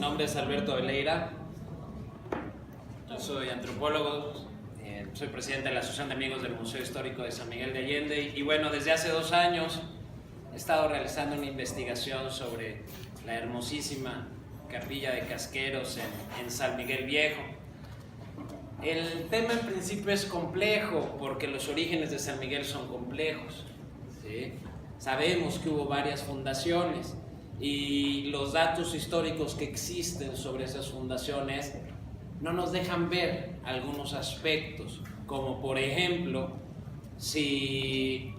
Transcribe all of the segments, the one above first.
nombre es Alberto Veleira, yo soy antropólogo, soy presidente de la Asociación de Amigos del Museo Histórico de San Miguel de Allende y bueno, desde hace 2 años he estado realizando una investigación sobre la hermosísima capilla de Casqueros en San Miguel Viejo. El tema en principio es complejo porque los orígenes de San Miguel son complejos, ¿sí? Sabemos que hubo varias fundaciones y los datos históricos que existen sobre esas fundaciones no nos dejan ver algunos aspectos, como por ejemplo, si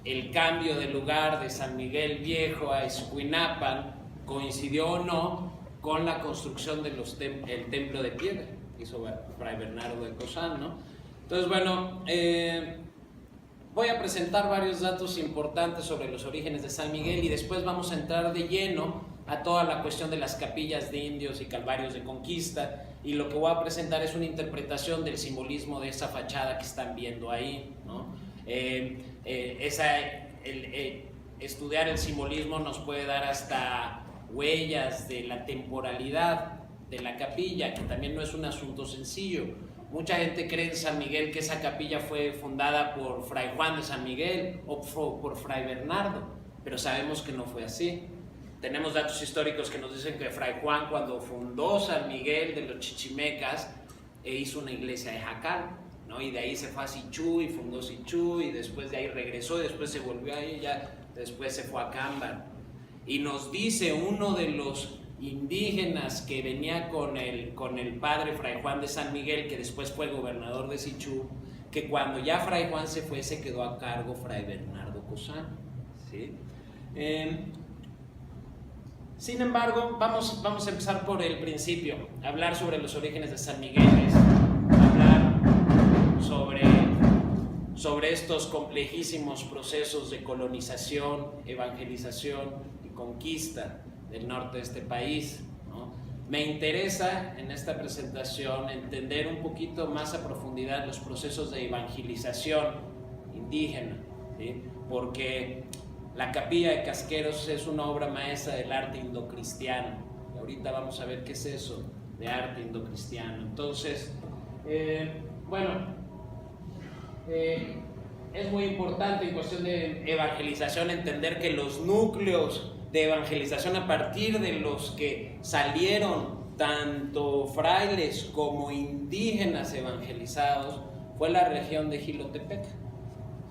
el cambio de lugar de San Miguel Viejo a Escuinapan coincidió o no con la construcción del templo de piedra que hizo Fray Bernardo de Cosán, ¿no? Entonces, bueno, voy a presentar varios datos importantes sobre los orígenes de San Miguel y después vamos a entrar de lleno a toda la cuestión de las capillas de indios y calvarios de conquista, y lo que voy a presentar es una interpretación del simbolismo de esa fachada que están viendo ahí, ¿no? Estudiar el simbolismo nos puede dar hasta huellas de la temporalidad de la capilla, que también no es un asunto sencillo. Mucha gente cree en San Miguel que esa capilla fue fundada por Fray Juan de San Miguel o por Fray Bernardo, pero sabemos que no fue así. Tenemos datos históricos que nos dicen que Fray Juan, cuando fundó San Miguel de los Chichimecas, hizo una iglesia de jacal, ¿no? Y de ahí se fue a Sichú y fundó Sichú, y después de ahí regresó y después se volvió ahí, ya después se fue a Cámbar. Y nos dice uno de los indígenas que venía con el padre Fray Juan de San Miguel, que después fue gobernador de Sichú, que cuando ya Fray Juan se fue, se quedó a cargo Fray Bernardo Cosán, ¿sí? Sin embargo, vamos a empezar por el principio, hablar sobre los orígenes de San Miguel, hablar sobre estos complejísimos procesos de colonización, evangelización y conquista del norte de este país, ¿no? Me interesa en esta presentación entender un poquito más a profundidad los procesos de evangelización indígena, ¿sí? Porque la capilla de Casqueros es una obra maestra del arte indocristiano. Y ahorita vamos a ver qué es eso de arte indocristiano. Entonces, es muy importante en cuestión de evangelización entender que los núcleos de evangelización a partir de los que salieron tanto frailes como indígenas evangelizados fue la región de Jilotepec,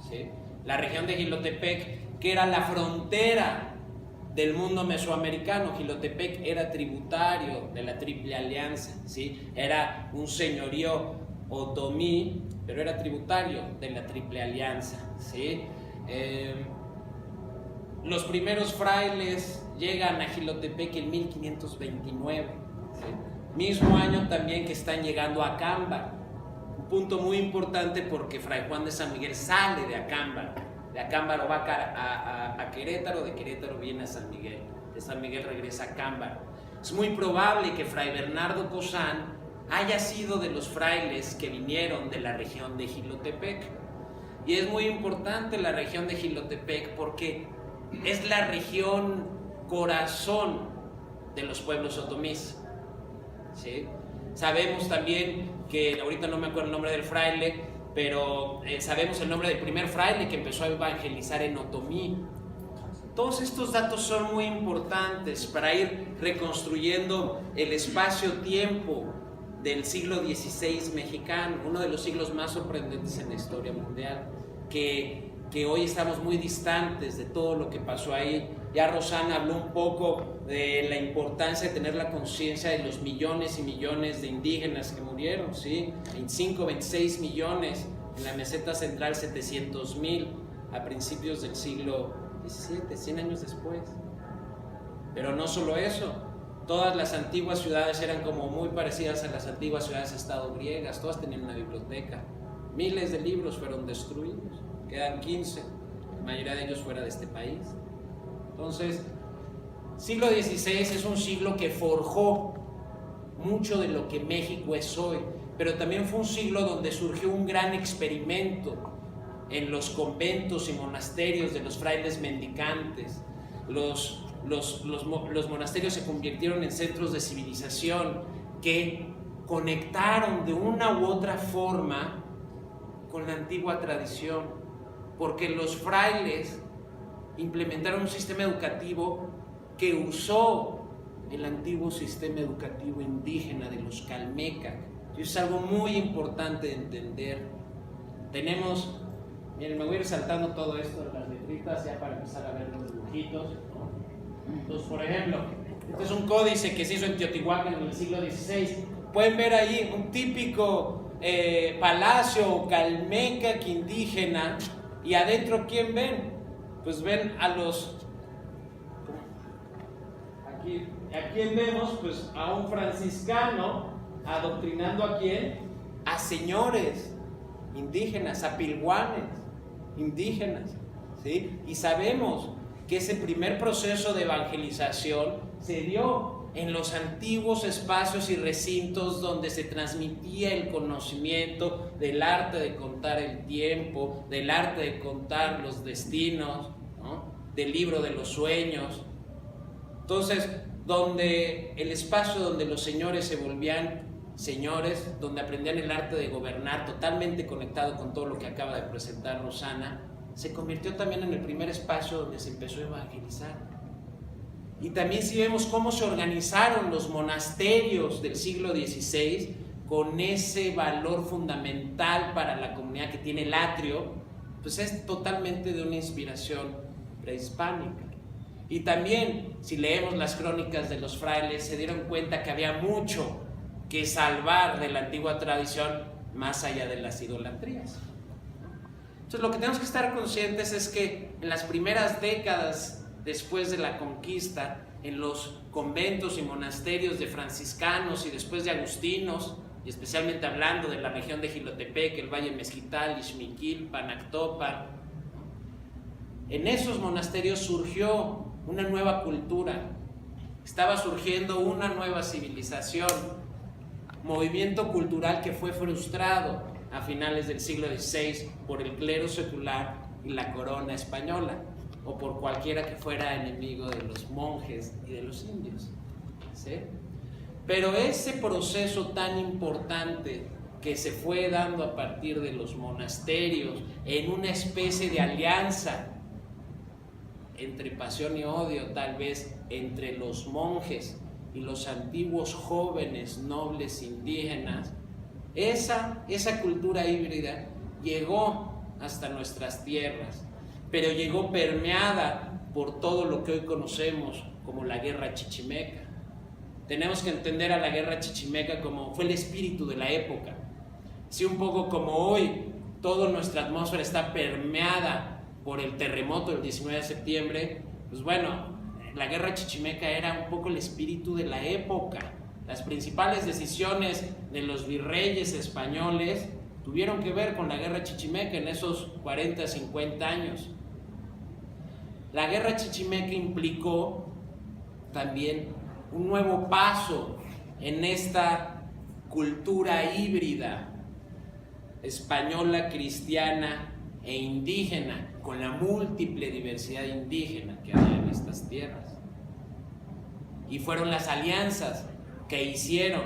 ¿sí? La región de Jilotepec, que era la frontera del mundo mesoamericano. Jilotepec era tributario de la Triple Alianza, ¿sí? Era un señorío otomí, pero era tributario de la Triple Alianza, ¿sí? Los primeros frailes llegan a Jilotepec en 1529, ¿sí? Mismo año también que están llegando a Cámbar. Un punto muy importante porque Fray Juan de San Miguel sale de Acámbar. De Acámbaro va a Querétaro, de Querétaro viene a San Miguel, de San Miguel regresa a Cámbaro. Es muy probable que Fray Bernardo Cosán haya sido de los frailes que vinieron de la región de Jilotepec. Y es muy importante la región de Jilotepec porque es la región corazón de los pueblos otomís, ¿sí? Sabemos también que, ahorita no me acuerdo el nombre del fraile, pero sabemos el nombre del primer fraile que empezó a evangelizar en otomí. Todos estos datos son muy importantes para ir reconstruyendo el espacio-tiempo del siglo XVI mexicano, uno de los siglos más sorprendentes en la historia mundial, que hoy estamos muy distantes de todo lo que pasó ahí. Ya Rosana habló un poco de la importancia de tener la conciencia de los millones y millones de indígenas que murieron, ¿sí? 25, 26 millones en la meseta central, 700,000 a principios del siglo XVII, 100 años después. Pero no solo eso, todas las antiguas ciudades eran como muy parecidas a las antiguas ciudades-estado griegas, todas tenían una biblioteca, miles de libros fueron destruidos, quedan 15, la mayoría de ellos fuera de este país. Entonces, siglo XVI es un siglo que forjó mucho de lo que México es hoy, pero también fue un siglo donde surgió un gran experimento en los conventos y monasterios de los frailes mendicantes. Los los monasterios se convirtieron en centros de civilización que conectaron de una u otra forma con la antigua tradición, porque los frailes implementaron un sistema educativo que usó el antiguo sistema educativo indígena de los calmecas. Y es algo muy importante de entender. Tenemos, miren, me voy a ir saltando todo esto de las letritas ya para empezar a ver los dibujitos, ¿no? Entonces, por ejemplo, este es un códice que se hizo en Teotihuacán en el siglo XVI. Pueden ver ahí un típico palacio calmeca indígena, y adentro, ¿quién ven? Pues ven a los... ¿A quién vemos? Pues a un franciscano adoctrinando ¿a quién? A señores indígenas, a pilguanes indígenas, ¿sí? Y sabemos que ese primer proceso de evangelización se dio en los antiguos espacios y recintos donde se transmitía el conocimiento del arte de contar el tiempo, del arte de contar los destinos, ¿no? Del libro de los sueños. Entonces, donde el espacio donde los señores se volvían señores, donde aprendían el arte de gobernar, totalmente conectado con todo lo que acaba de presentar Rosana, se convirtió también en el primer espacio donde se empezó a evangelizar. Y también si vemos cómo se organizaron los monasterios del siglo XVI, con ese valor fundamental para la comunidad que tiene el atrio, pues es totalmente de una inspiración prehispánica. Y también, si leemos las crónicas de los frailes, se dieron cuenta que había mucho que salvar de la antigua tradición más allá de las idolatrías. Entonces, lo que tenemos que estar conscientes es que en las primeras décadas después de la conquista, en los conventos y monasterios de franciscanos y después de agustinos, y especialmente hablando de la región de Jilotepec, el Valle Mezquital, Ixmiquilpan, Actopan, en esos monasterios surgió una nueva cultura, estaba surgiendo una nueva civilización, movimiento cultural que fue frustrado a finales del siglo XVI por el clero secular y la corona española, o por cualquiera que fuera enemigo de los monjes y de los indios, ¿sí? Pero ese proceso tan importante que se fue dando a partir de los monasterios, en una especie de alianza entre pasión y odio, tal vez entre los monjes y los antiguos jóvenes nobles indígenas, esa cultura híbrida llegó hasta nuestras tierras, pero llegó permeada por todo lo que hoy conocemos como la guerra chichimeca. Tenemos que entender a la guerra chichimeca como fue el espíritu de la época. Si un poco como hoy toda nuestra atmósfera está permeada por el terremoto del 19 de septiembre, pues bueno, la guerra chichimeca era un poco el espíritu de la época. Las principales decisiones de los virreyes españoles tuvieron que ver con la guerra chichimeca en esos 40, 50 años. La guerra chichimeca implicó también un nuevo paso en esta cultura híbrida española, cristiana e indígena, con la múltiple diversidad indígena que había en estas tierras. Y fueron las alianzas que hicieron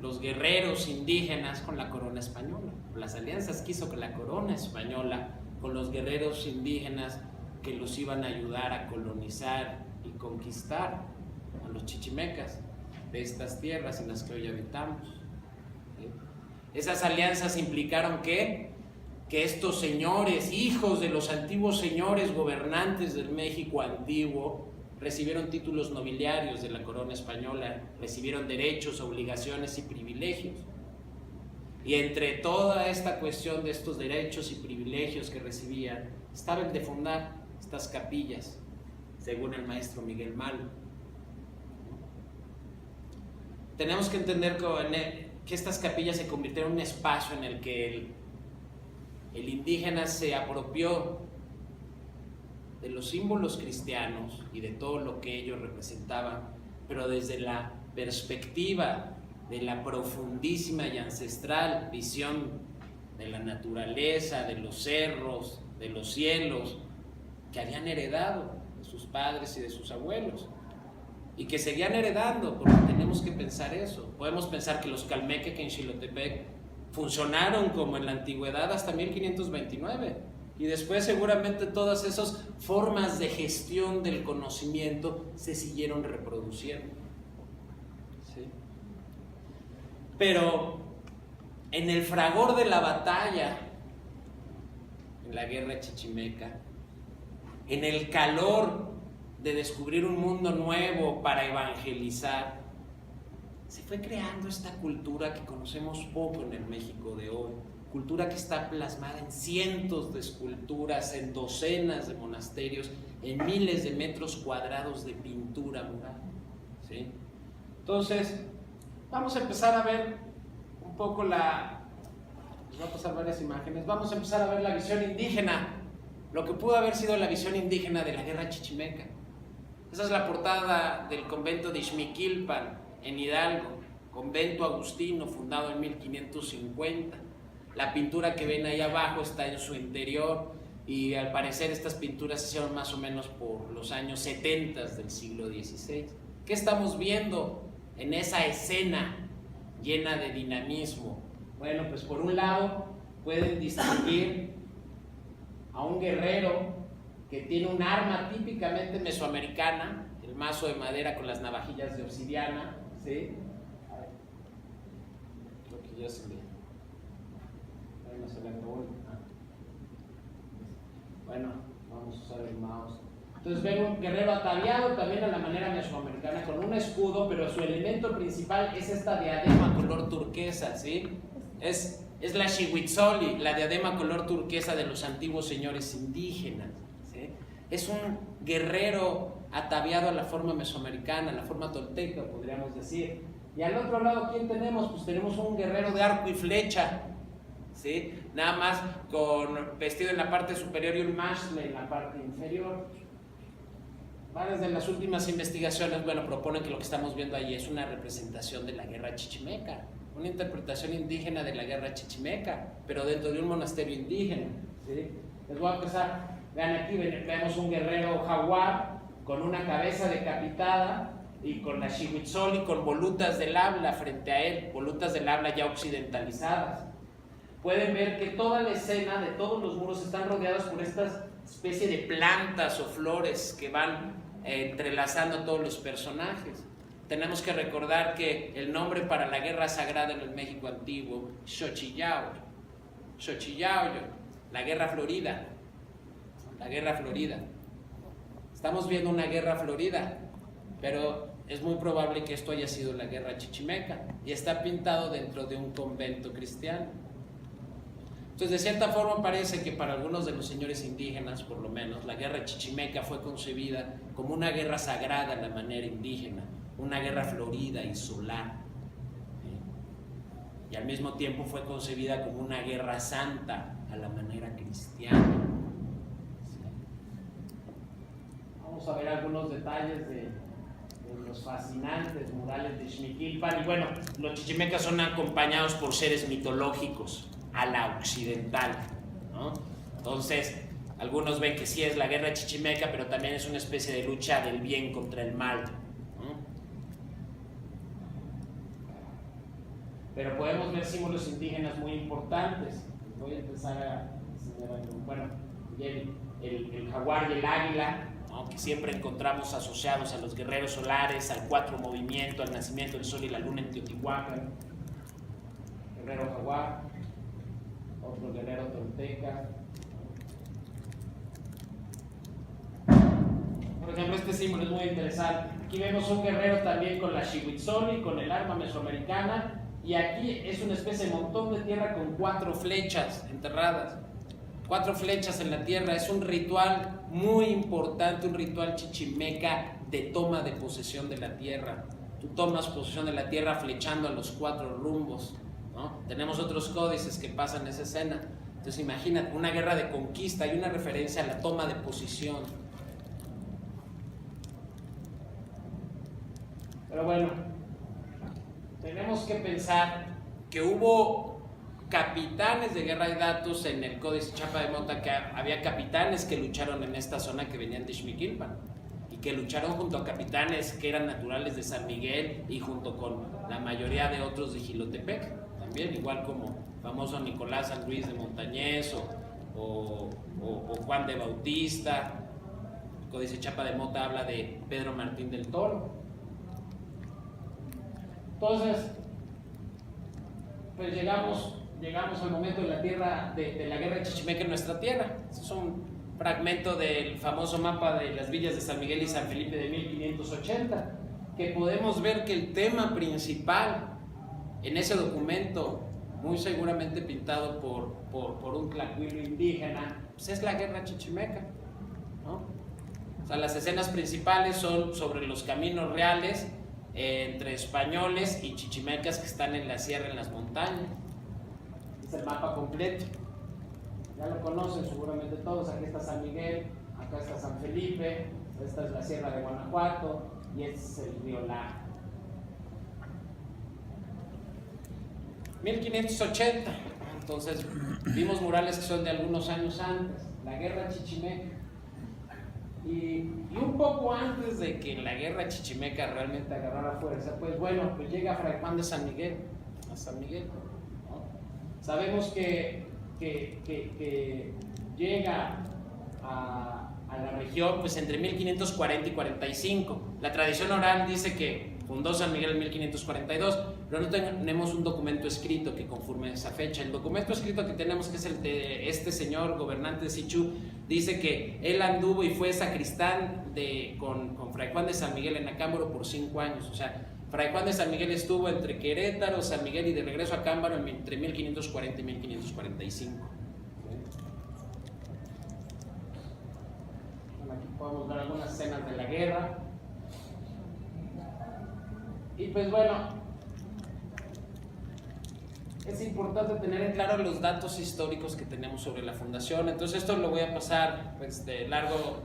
los guerreros indígenas con la corona española, las alianzas que hizo con la corona española con los guerreros indígenas que los iban a ayudar a colonizar y conquistar a los chichimecas de estas tierras en las que hoy habitamos. ¿Sí? Esas alianzas implicaron que estos señores, hijos de los antiguos señores gobernantes del México antiguo, recibieron títulos nobiliarios de la corona española, recibieron derechos, obligaciones y privilegios. Y entre toda esta cuestión de estos derechos y privilegios que recibían, estaba el de fundar estas capillas, según el maestro Miguel Malo. Tenemos que entender que estas capillas se convirtieron en un espacio en el que el indígena se apropió de los símbolos cristianos y de todo lo que ellos representaban, pero desde la perspectiva de la profundísima y ancestral visión de la naturaleza, de los cerros, de los cielos, que habían heredado de sus padres y de sus abuelos, y que seguían heredando, porque tenemos que pensar eso. Podemos pensar que los calmeques en Xilotepec funcionaron como en la antigüedad hasta 1529, y después seguramente todas esas formas de gestión del conocimiento se siguieron reproduciendo. ¿Sí? Pero en el fragor de la batalla, en la guerra chichimeca, en el calor de descubrir un mundo nuevo para evangelizar, se fue creando esta cultura que conocemos poco en el México de hoy, cultura que está plasmada en cientos de esculturas, en docenas de monasterios, en miles de metros cuadrados de pintura mural. ¿Sí? Entonces, vamos a empezar a ver un poco les voy a pasar varias imágenes, vamos a empezar a ver la visión indígena, lo que pudo haber sido la visión indígena de la guerra chichimeca. Esa es la portada del convento de Ixmiquilpan, en Hidalgo, convento agustino fundado en 1550. La pintura que ven ahí abajo está en su interior, y al parecer estas pinturas se hicieron más o menos por los años 70 del siglo XVI. ¿Qué estamos viendo en esa escena llena de dinamismo? Bueno, pues por un lado pueden distinguir a un guerrero que tiene un arma típicamente mesoamericana, el mazo de madera con las navajillas de obsidiana, ¿sí? Creo que ya se ve. Ahí no se ve todo. Bueno, vamos a usar el mouse. Entonces ven un guerrero ataviado también a la manera mesoamericana con un escudo, pero su elemento principal es esta diadema color turquesa, ¿sí? Es la Xihuitzoli, la diadema color turquesa de los antiguos señores indígenas, ¿sí? Es un guerrero ataviado a la forma mesoamericana, a la forma tolteca, podríamos decir. Y al otro lado, ¿quién tenemos? Pues tenemos un guerrero de arco y flecha, ¿sí? Nada más vestido en la parte superior y un mashle en la parte inferior. Varias de las últimas investigaciones, bueno, proponen que lo que estamos viendo ahí es una representación de la guerra chichimeca, una interpretación indígena de la guerra chichimeca, pero dentro de un monasterio indígena, ¿sí? Les voy a empezar, vean aquí, vemos un guerrero jaguar con una cabeza decapitada y con la Xihuitzoli con volutas del habla frente a él, volutas del habla ya occidentalizadas. Pueden ver que toda la escena de todos los muros están rodeados por estas especie de plantas o flores que van entrelazando a todos los personajes. Tenemos que recordar que el nombre para la guerra sagrada en el México antiguo, Xochitl, la guerra florida, la guerra florida. Estamos viendo una guerra florida, pero es muy probable que esto haya sido la guerra chichimeca y está pintado dentro de un convento cristiano. Entonces, de cierta forma parece que para algunos de los señores indígenas, por lo menos, la guerra chichimeca fue concebida como una guerra sagrada a la manera indígena, una guerra florida y solar, ¿sí? Y al mismo tiempo fue concebida como una guerra santa a la manera cristiana, ¿sí? Vamos a ver algunos detalles de los fascinantes murales de Ixmiquilpan. Y bueno, los chichimecas son acompañados por seres mitológicos a la occidental, ¿no? Entonces, algunos ven que sí es la guerra chichimeca, pero también es una especie de lucha del bien contra el mal, ¿no? Pero podemos ver símbolos indígenas muy importantes. Voy a empezar a enseñar, bueno, el jaguar y el águila, ¿no? Que siempre encontramos asociados a los guerreros solares, al 4 movimiento, al nacimiento del sol y la luna en Teotihuacán. Guerrero jaguar, otro guerrero tolteca. Por ejemplo, este símbolo es muy interesante. Aquí vemos un guerrero también con la Xihuitzoli, con el arma mesoamericana, y aquí es una especie de montón de tierra con 4 flechas enterradas. 4 flechas en la tierra. Es un ritual muy importante, un ritual chichimeca de toma de posesión de la tierra. Tú tomas posesión de la tierra flechando a los 4 rumbos, ¿no? Tenemos otros códices que pasan esa escena. Entonces imagínate, una guerra de conquista y una referencia a la toma de posición. Pero bueno, tenemos que pensar que hubo capitanes de guerra. Hay datos en el Códice Chapa de Mota que había capitanes que lucharon en esta zona que venían de Ixmiquilpan y que lucharon junto a capitanes que eran naturales de San Miguel y junto con la mayoría de otros de Jilotepec, también igual como famoso Nicolás San Luis de Montañés o Juan de Bautista. El Códice Chapa de Mota habla de Pedro Martín del Toro. Entonces, pues llegamos al momento de la tierra de la guerra de Chichimeca en nuestra tierra. Es un fragmento del famoso mapa de las villas de San Miguel y San Felipe de 1580, que podemos ver que el tema principal en ese documento, muy seguramente pintado por un tlacuilo indígena, pues es la guerra chichimeca, ¿no? O sea, las escenas principales son sobre los caminos reales entre españoles y chichimecas que están en la sierra, en las montañas. Es el mapa completo, ya lo conocen seguramente todos. Aquí está San Miguel, acá está San Felipe, esta es la sierra de Guanajuato y este es el río Laja. 1580, entonces vimos murales que son de algunos años antes, la guerra chichimeca, y un poco antes de que la guerra chichimeca realmente agarrara fuerza, pues bueno, pues llega Fray Juan de San Miguel a San Miguel, ¿no? Sabemos que llega a la región pues entre 1540 y 45. La tradición oral dice que fundó San Miguel en 1542, pero no tenemos un documento escrito que conforme esa fecha. El documento escrito que tenemos, que es el de este señor gobernante de Sichú, dice que él anduvo y fue sacristán con Fray Juan de San Miguel en Acámbaro por 5 años. O sea, Fray Juan de San Miguel estuvo entre Querétaro, San Miguel y de regreso a Acámbaro entre 1540 y 1545. Bueno, aquí podemos ver algunas escenas de la guerra. Y pues bueno, es importante tener en claro los datos históricos que tenemos sobre la fundación. Entonces esto lo voy a pasar pues de largo,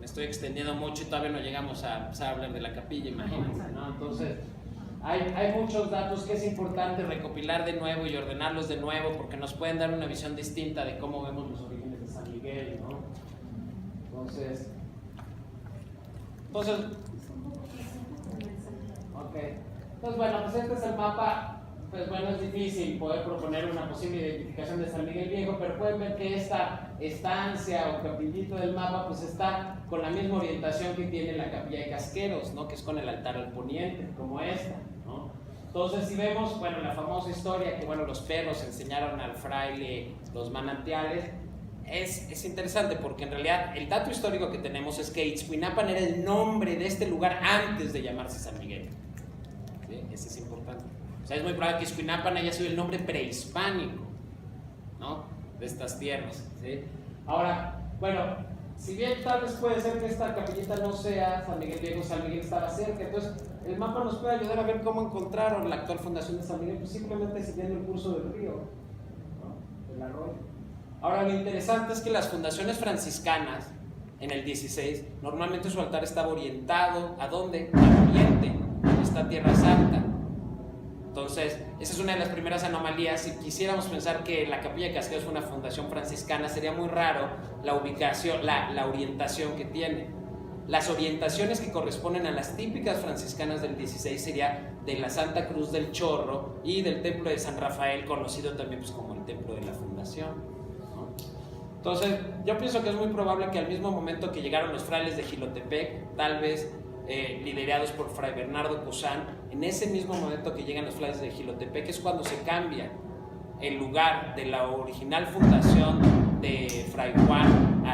me estoy extendiendo mucho y todavía no llegamos a empezar a hablar de la capilla, imagínense, ¿no? Entonces hay muchos datos que es importante recopilar de nuevo y ordenarlos de nuevo, porque nos pueden dar una visión distinta de cómo vemos los orígenes de San Miguel, ¿no? Entonces bueno, pues este es el mapa. Pues bueno, es difícil poder proponer una posible identificación de San Miguel Viejo, pero pueden ver que esta estancia o capillito del mapa pues está con la misma orientación que tiene la capilla de Casqueros, ¿no? Que es con el altar al poniente, como esta, ¿no? Entonces, si vemos, bueno, la famosa historia que, bueno, los perros enseñaron al fraile los manantiales, es interesante porque en realidad el dato histórico que tenemos es que Itzcuinapan era el nombre de este lugar antes de llamarse San Miguel. ¿Sí? Eso es importante. O sea, es muy probable que Itzcuinapan haya sido el nombre prehispánico, ¿no? De estas tierras, ¿sí? Ahora, bueno, si bien tal vez puede ser que esta capillita no sea San Miguel Viejo, San Miguel estaba cerca, entonces el mapa nos puede ayudar a ver cómo encontraron la actual fundación de San Miguel, pues simplemente siguiendo el curso del río, ¿no? Del arroyo. Ahora, lo interesante es que las fundaciones franciscanas en el 16, normalmente su altar estaba orientado ¿a dónde? Al oriente, esta Tierra Santa. Entonces, esa es una de las primeras anomalías. Si quisiéramos pensar que la Capilla de Casqueros fue una fundación franciscana, sería muy raro la ubicación, la orientación que tiene. Las orientaciones que corresponden a las típicas franciscanas del 16 sería de la Santa Cruz del Chorro y del Templo de San Rafael, conocido también pues, como el Templo de la Fundación. Entonces, yo pienso que es muy probable que al mismo momento que llegaron los frailes de Jilotepec, tal vez liderados por Fray Bernardo Cosán, en ese mismo momento que llegan los frailes de Jilotepec es cuando se cambia el lugar de la original fundación de Fray Juan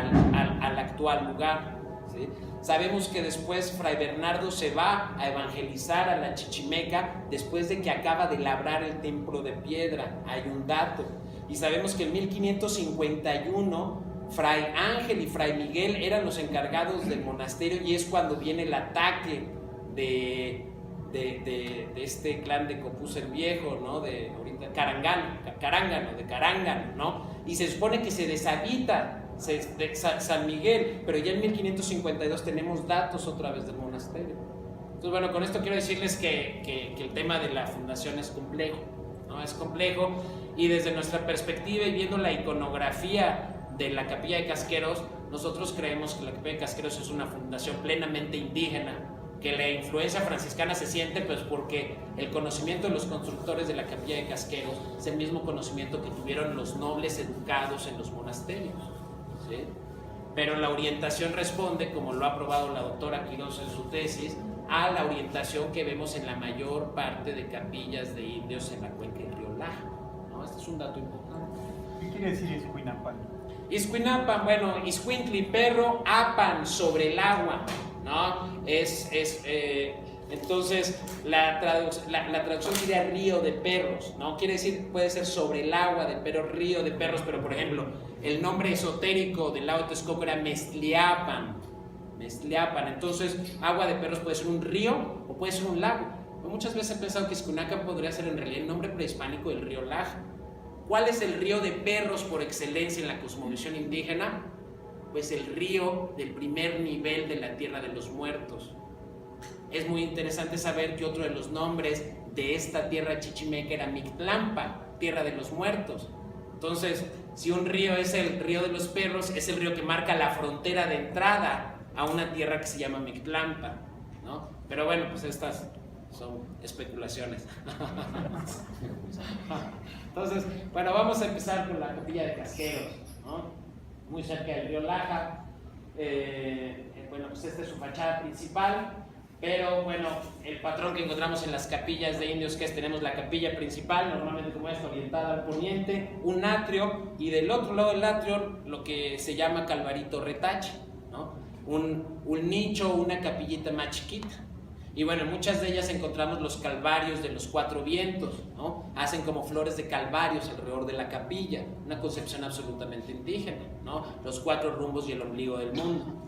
al actual lugar, ¿sí? Sabemos que después Fray Bernardo se va a evangelizar a la Chichimeca después de que acaba de labrar el templo de piedra. Hay un dato. Y sabemos que en 1551 Fray Ángel y Fray Miguel eran los encargados del monasterio y es cuando viene el ataque de este clan de Copús el Viejo, ¿no? De ahorita Carángano, ¿no? Y se supone que se deshabita San Miguel, pero ya en 1552 tenemos datos otra vez del monasterio. Entonces, bueno, con esto quiero decirles que el tema de la fundación es complejo, ¿no? Es complejo. Y desde nuestra perspectiva y viendo la iconografía de la Capilla de Casqueros, nosotros creemos que la Capilla de Casqueros es una fundación plenamente indígena, que la influencia franciscana se siente pues porque el conocimiento de los constructores de la Capilla de Casqueros es el mismo conocimiento que tuvieron los nobles educados en los monasterios, ¿sí? Pero la orientación responde, como lo ha probado la doctora Quirós en su tesis, a la orientación que vemos en la mayor parte de capillas de indios en la cuenca del río Laja, ¿no? Este es un dato importante. ¿Qué quiere decir Iscuinapan? Iscuinapan, bueno, Iscuintli, perro, apan, sobre el agua, ¿no? Entonces la traducción sería río de perros, ¿no? Quiere decir, puede ser sobre el agua de perros, río de perros, pero por ejemplo, el nombre esotérico del lago Texcoco era Meztliapan, entonces agua de perros puede ser un río o puede ser un lago. Muchas veces he pensado que Iscuinapan podría ser en realidad el nombre prehispánico del río Laja. ¿Cuál es el río de perros por excelencia en la cosmovisión indígena? Pues el río del primer nivel de la Tierra de los Muertos. Es muy interesante saber que otro de los nombres de esta tierra chichimeca era Mictlampa, Tierra de los Muertos. Entonces, si un río es el río de los perros, es el río que marca la frontera de entrada a una tierra que se llama Mictlampa, ¿no? Pero bueno, pues estas son especulaciones. Entonces, bueno, vamos a empezar con la Capilla de Casqueros, ¿no? Muy cerca del río Laja. Bueno, pues esta es su fachada principal. Pero bueno, el patrón que encontramos en las capillas de indios, que es, tenemos la capilla principal, normalmente como esta, orientada al poniente, un atrio, y del otro lado del atrio lo que se llama calvarito retache, ¿no? Un nicho, una capillita más chiquita. Y bueno, en muchas de ellas encontramos los calvarios de los cuatro vientos, ¿no? Hacen como flores de calvarios alrededor de la capilla, una concepción absolutamente indígena, ¿no? Los cuatro rumbos y el ombligo del mundo.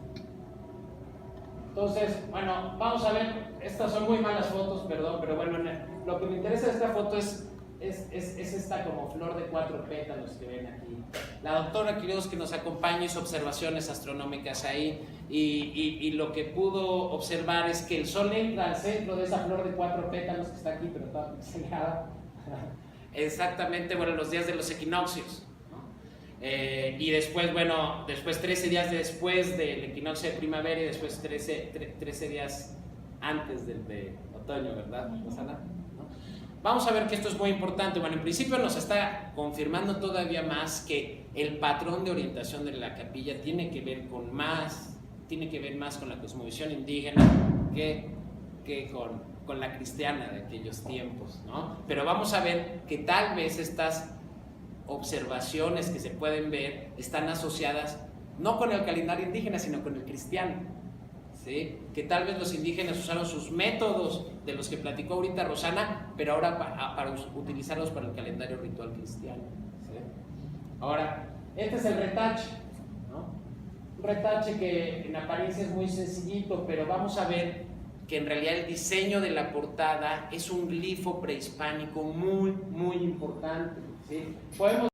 Entonces, bueno, vamos a ver, estas son muy malas fotos, perdón, pero bueno, lo que me interesa de esta foto es esta como flor de cuatro pétalos que ven aquí. La doctora Quirós, que nos acompaña, hizo observaciones astronómicas ahí y lo que pudo observar es que el sol entra al centro de esa flor de cuatro pétalos que está aquí, pero toda pixelada, exactamente, bueno, los días de los equinoccios. Y después, bueno, 13 días después del equinoccio de primavera y después 13 días antes del de otoño, ¿verdad, Rosana? ¿No? Vamos a ver que esto es muy importante. Bueno, en principio nos está confirmando todavía más que el patrón de orientación de la capilla tiene que ver más con la cosmovisión indígena que con la cristiana de aquellos tiempos, ¿no? Pero vamos a ver que tal vez estas observaciones que se pueden ver están asociadas no con el calendario indígena, sino con el cristiano, ¿sí? Que tal vez los indígenas usaron sus métodos de los que platicó ahorita Rosana, pero ahora para utilizarlos para el calendario ritual cristiano, ¿sí? Ahora, este es el retache, ¿no? Un retache que en apariencia es muy sencillito, pero vamos a ver que en realidad el diseño de la portada es un glifo prehispánico muy, muy importante, ¿sí? Podemos